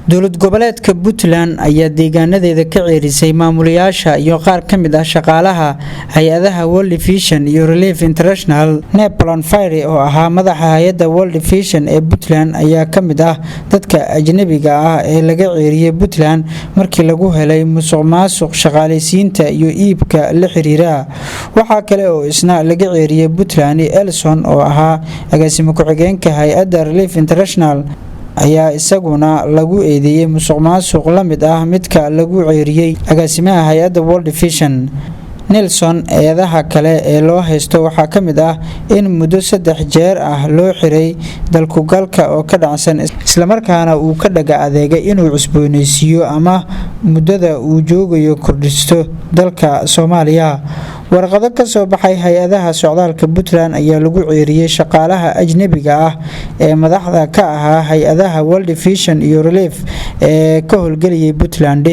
dowlad goboleedka Puntland ayaa deegaanadeeda ka ceerisay maamulayaasha iyo qaar ka mid ah shaqaalaha hay'adaha World Vision iyo Relief International. Nepal Fire oo ahaa madaxa hay'adda World Vision ee Puntland ayaa ka mid ah dadka ajnabiga ah ee laga ceeriyay Puntland markii lagu helay musuqmaasuq shaqaaleysiinta iyo iibka la xiriira. Waxa kale oo isna laga ceeriyay Puntland Elson oo ahaa agaasimo ku-xigeenka hay'adda Relief International ayaa isaguna lagu eedeeyay musuqmaasuq la mid ah midka lagu ceeriyay agaasimaha hay'adda World Vision. Nelson eedaha kale ee loo haysto waxaa ka mid ah in muddo 3 jeer ah loo xiray dalku galka oo ka dhacsan isla markaana uu ka dhaga adeegay inuu cusboonaysiiyo ama muddada uu joogayo kordhisto dalka Soomaaliya. warqado ka soo baxay hay'adaha socdaalka Puntland ayaa lagu ceeriyay shaqaalaha ajnabiga ah ee madaxda ka ahaa hay'adaha World Vision iyo Relief ee ka howlgeliyay Puntland.